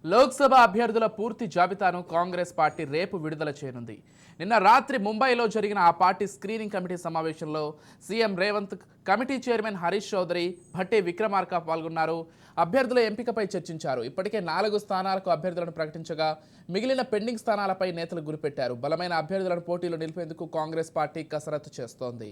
లోక్సభ అభ్యర్థుల పూర్తి జాబితాను కాంగ్రెస్ పార్టీ రేపు విడుదల చేయనుంది. నిన్న రాత్రి ముంబైలో జరిగిన ఆ పార్టీ స్క్రీనింగ్ కమిటీ సమావేశంలో CM Revanth, committee chairman Harish Chaudhary, Bhatti Vikramarka పాల్గొన్నారు. అభ్యర్థుల ఎంపికపై చర్చించారు. ఇప్పటికే 4 స్థానాలకు అభ్యర్థులను ప్రకటించగా మిగిలిన పెండింగ్ స్థానాలపై నేతలు గురిపెట్టారు. బలమైన అభ్యర్థులను పోటీలో నిలిపేందుకు కాంగ్రెస్ పార్టీ కసరత్తు చేస్తోంది.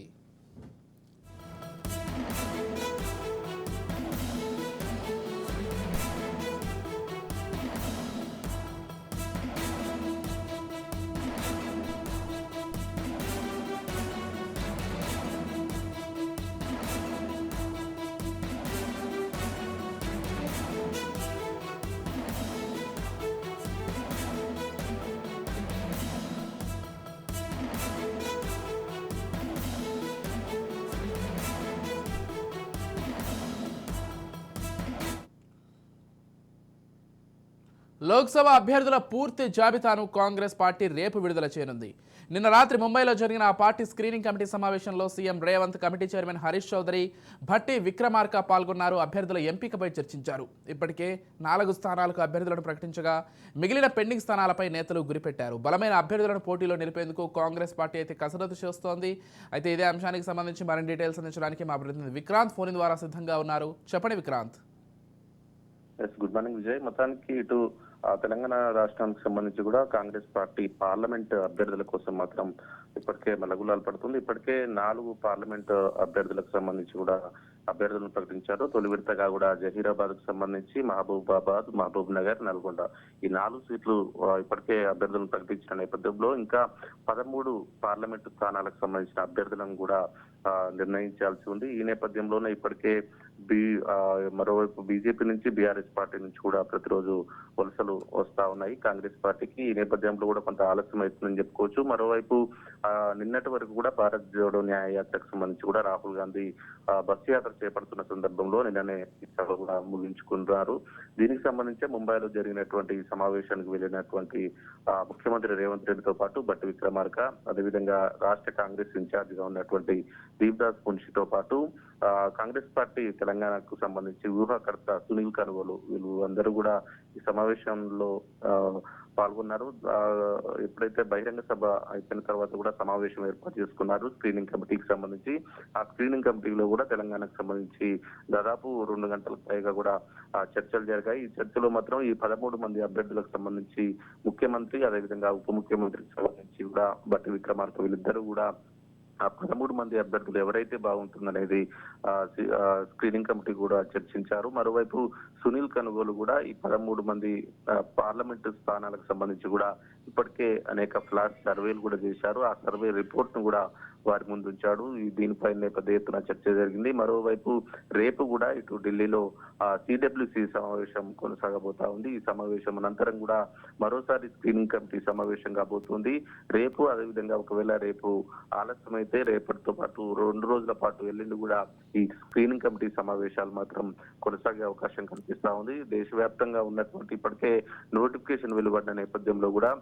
లోక్సభ అభ్యర్థుల పూర్తి జాబితాను కాంగ్రెస్ పార్టీ రేపు విడుదల చేయనుంది. నిన్న రాత్రి ముంబైలో జరిగిన ఆ పార్టీ స్క్రీనింగ్ కమిటీ సమావేశంలో CM Revanth, committee chairman Harish Chaudhary, Bhatti Vikramarka పాల్గొన్నారు. అభ్యర్థుల ఎంపికపై చర్చించారు. ఇప్పటికే 4 స్థానాలకు అభ్యర్థులను ప్రకటించగా మిగిలిన పెండింగ్ స్థానాలపై నేతలు గురిపెట్టారు. బలమైన అభ్యర్థులను పోటీలో నిలిపేందుకు కాంగ్రెస్ పార్టీ అయితే కసరత్తు చేస్తోంది. అయితే ఇదే అంశానికి సంబంధించి మరిన్ని డీటెయిల్స్ అందించడానికి మా ప్రతినిధి విక్రాంత్ ఫోన్ ద్వారా సిద్ధంగా ఉన్నారు. చెప్పండి విక్రాంత్. Good morning Vijay. మొత్తానికి ఇటు తెలంగాణ రాష్ట్రానికి సంబంధించి కూడా కాంగ్రెస్ పార్టీ పార్లమెంట్ అభ్యర్థుల కోసం మాత్రం ఇప్పటికే మల్లగులాలు పడుతుంది. ఇప్పటికే 4 పార్లమెంట్ అభ్యర్థులకు సంబంధించి కూడా అభ్యర్థులను ప్రకటించారు. తొలి విడతగా కూడా జహీరాబాద్ కు సంబంధించి మహబూబాబాద్, మహబూబ్ నగర్, నల్గొండ ఈ 4 సీట్లు ఇప్పటికే అభ్యర్థులను ప్రకటించిన నేపథ్యంలో ఇంకా 13 పార్లమెంటు స్థానాలకు సంబంధించిన అభ్యర్థులను కూడా నిర్ణయించాల్సి ఉంది. ఈ నేపథ్యంలోనే ఇప్పటికే మరోవైపు బీజేపీ నుంచి, బీఆర్ఎస్ పార్టీ నుంచి కూడా ప్రతిరోజు వలసలు వస్తా ఉన్నాయి కాంగ్రెస్ పార్టీకి. ఈ నేపథ్యంలో కూడా కొంత ఆలస్యం అవుతుందని చెప్పుకోవచ్చు. మరోవైపు నిన్నటి వరకు కూడా భారత్ జోడో న్యాయ యాత్రకు సంబంధించి కూడా రాహుల్ గాంధీ బస్సు యాత్ర చేపడుతున్న సందర్భంలో నిన్ననే ఈ సభ కూడా ముగించుకున్నారు. దీనికి సంబంధించి ముంబైలో జరిగినటువంటి సమావేశానికి వెళ్ళినటువంటి ముఖ్యమంత్రి రేవంత్ రెడ్డితో పాటు భట్టి విక్రమార్క, అదేవిధంగా రాష్ట్ర కాంగ్రెస్ ఇన్ఛార్జ్ గా ఉన్నటువంటి దీప్దాస్ మున్షితో పాటు కాంగ్రెస్ పార్టీ తెలంగాణకు సంబంధించి వ్యూహకర్త సునీల్ కనుగోలు వీళ్ళు అందరూ కూడా ఈ సమావేశంలో పాల్గొన్నారు. ఎప్పుడైతే బహిరంగ సభ అయిపోయిన తర్వాత కూడా సమావేశం ఏర్పాటు చేసుకున్నారు స్క్రీనింగ్ కమిటీకి సంబంధించి. ఆ స్క్రీనింగ్ కమిటీలో కూడా తెలంగాణకు సంబంధించి దాదాపు 2 గంటలకు పైగా కూడా చర్చలు జరిగాయి. ఈ చర్చలో మాత్రం ఈ 13 మంది అభ్యర్థులకు సంబంధించి ముఖ్యమంత్రి, అదేవిధంగా ఉప ముఖ్యమంత్రికి సంబంధించి కూడా భట్టి విక్రమార్క వీళ్ళిద్దరూ కూడా ఆ 13 మంది అభ్యర్థులు ఎవరైతే బాగుంటుందనేది స్క్రీనింగ్ కమిటీ కూడా చర్చించారు. మరోవైపు సునీల్ కనుగోలు కూడా ఈ 13 మంది పార్లమెంటు స్థానాలకు సంబంధించి కూడా ఇప్పటికే అనేక ఫ్లాష్ సర్వేలు కూడా చేశారు. ఆ సర్వే రిపోర్ట్ ను కూడా వారి ముందు ఉంచాడు. దీనిపై పెద్ద ఎత్తున చర్చ జరిగింది. మరోవైపు రేపు కూడా ఇటు ఢిల్లీలో సిడబ్ల్యూసి సమావేశం కొనసాగబోతా ఉంది. ఈ సమావేశం అనంతరం కూడా మరోసారి స్క్రీనింగ్ కమిటీ సమావేశం కాబోతుంది. రేపు అదేవిధంగా ఒకవేళ రేపు ఆలస్యమైతే రేపటితో పాటు 2 రోజుల పాటు ఎల్లుండి కూడా ఈ స్క్రీనింగ్ కమిటీ సమావేశాలు మాత్రం కొనసాగే అవకాశం కనిపిస్తా ఉంది. దేశవ్యాప్తంగా ఉన్నటువంటి ఇప్పటికే నోటిఫికేషన్ వెలువడిన నేపథ్యంలో కూడా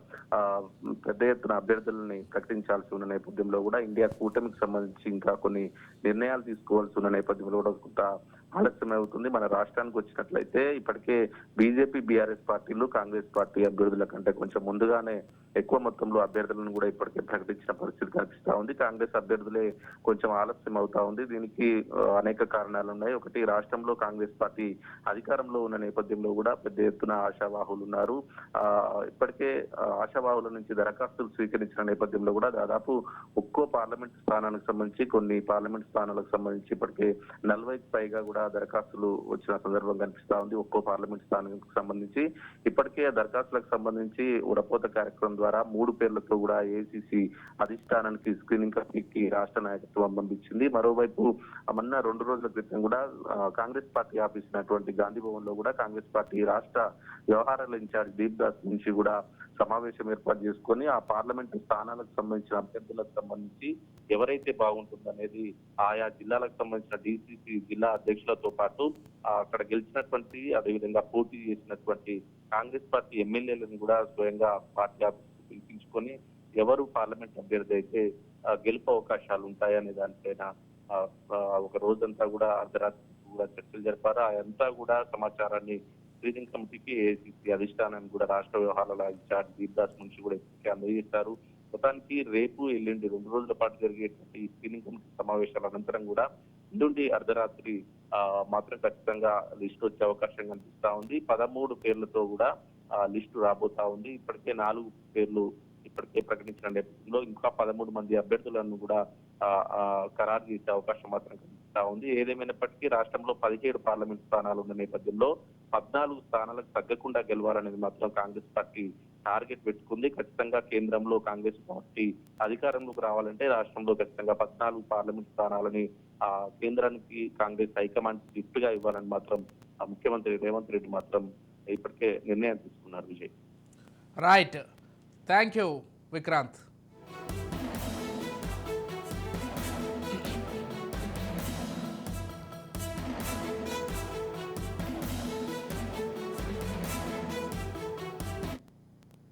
పెద్ద ఎత్తున అభ్యర్థులని ప్రకటించాల్సి ఉన్న నేపథ్యంలో కూడా ఇండియా కూటమికి సంబంధించి ఇంకా కొన్ని నిర్ణయాలు తీసుకోవాల్సి ఉన్న నేపథ్యంలో కూడా కొంత ఆలస్యం అవుతుంది. మన రాష్ట్రానికి వచ్చినట్లయితే ఇప్పటికే బీజేపీ, బీఆర్ఎస్ పార్టీలు కాంగ్రెస్ పార్టీ అభ్యర్థుల కంటే కొంచెం ముందుగానే ఎక్కువ మొత్తంలో అభ్యర్థులను కూడా ఇప్పటికే ప్రకటించిన పరిస్థితి కనిపిస్తా ఉంది. కాంగ్రెస్ అభ్యర్థులే కొంచెం ఆలస్యం అవుతా ఉంది. దీనికి అనేక కారణాలు ఉన్నాయి. ఒకటి, రాష్ట్రంలో కాంగ్రెస్ పార్టీ అధికారంలో ఉన్న నేపథ్యంలో కూడా పెద్ద ఎత్తున ఆశావాహులు ఉన్నారు. ఇప్పటికే ఆశావాహుల నుంచి దరఖాస్తులు స్వీకరించిన నేపథ్యంలో కూడా దాదాపు ఒక్కో పార్లమెంట్ స్థానానికి సంబంధించి కొన్ని పార్లమెంట్ స్థానాలకు సంబంధించి ఇప్పటికే 40కి పైగా కూడా దరఖాస్తులు వచ్చిన సందర్భం కనిపిస్తా ఉంది. ఒక్కో పార్లమెంట్ స్థానానికి సంబంధించి ఇప్పటికే దరఖాస్తులకు సంబంధించి ఉడపోత కార్యక్రమం ద్వారా 3 పేర్లతో కూడా ఏఐసిసి అధిష్టానానికి స్క్రీనింగ్ కమిటీకి రాష్ట్ర నాయకత్వం పంపించింది. మరోవైపు మొన్న 2 రోజుల క్రితం కూడా కాంగ్రెస్ పార్టీ ఆఫీస్ అయినటువంటి గాంధీ భవన్ లో కూడా కాంగ్రెస్ పార్టీ రాష్ట్ర వ్యవహారాల ఇన్ఛార్జ్ దీప్దాస్ నుంచి కూడా సమావేశం ఏర్పాటు చేసుకొని ఆ పార్లమెంటు స్థానాలకు సంబంధించిన అభ్యర్థులకు సంబంధించి ఎవరైతే బాగుంటుందనేది ఆయా జిల్లాలకు సంబంధించిన డిసిసి జిల్లా అధ్యక్షులతో పాటు అక్కడ గెలిచినటువంటి అదేవిధంగా పోటీ చేసినటువంటి కాంగ్రెస్ పార్టీ ఎమ్మెల్యేలను కూడా స్వయంగా పార్టీ ఆఫీస్ పిలిపించుకొని ఎవరు పార్లమెంట్ అభ్యర్థి అయితే గెలుపు అవకాశాలు ఉంటాయనే దానిపైన ఒక రోజంతా కూడా అర్ధరాత్రి కూడా చర్చలు జరిపారు. అదంతా కూడా సమాచారాన్ని స్క్రీనింగ్ కమిటీకి ఏఐసీసీ అధిష్టానాన్ని కూడా రాష్ట్ర వ్యవహారాల ఇన్ఛార్జ్ దీప్దాస్ మున్షి కూడా ఇప్పటికే అందజేశారు. మొత్తానికి రేపు ఎల్లుండి 2 రోజుల పాటు జరిగేటువంటి ఈ స్క్రీనింగ్ కమిటీ సమావేశాల అనంతరం కూడా ఎల్లుండి అర్ధరాత్రి మాత్రం ఖచ్చితంగా లిస్టు వచ్చే అవకాశం కనిపిస్తా ఉంది. 13 పేర్లతో కూడా లిస్టు రాబోతా ఉంది. ఇప్పటికే 4 పేర్లు ఇప్పటికే ప్రకటించిన నేపథ్యంలో ఇంకా 13 మంది అభ్యర్థులను కూడా ఖరారు చేసే అవకాశం మాత్రం కనిపిస్తా ఉంది. ఏదేమైనప్పటికీ రాష్ట్రంలో 17 పార్లమెంట్ స్థానాలు ఉన్న నేపథ్యంలో 14 స్థానాలకు తగ్గకుండా గెలవాలనేది మాత్రం కాంగ్రెస్ పార్టీ టార్గెట్ పెట్టుకుంది. ఖచ్చితంగా కేంద్రంలో కాంగ్రెస్ పార్టీ అధికారంలోకి రావాలంటే రాష్ట్రంలో ఖచ్చితంగా 14 పార్లమెంట్ స్థానాలని కేంద్రానికి కాంగ్రెస్ హైకమాండ్ గిఫ్ట్ గా ఇవ్వాలని మాత్రం ముఖ్యమంత్రి రేవంత్ రెడ్డి మాత్రం ఇప్పటికే నిర్ణయం తీసుకున్నారు. Vijay, right, thank you Vikrant.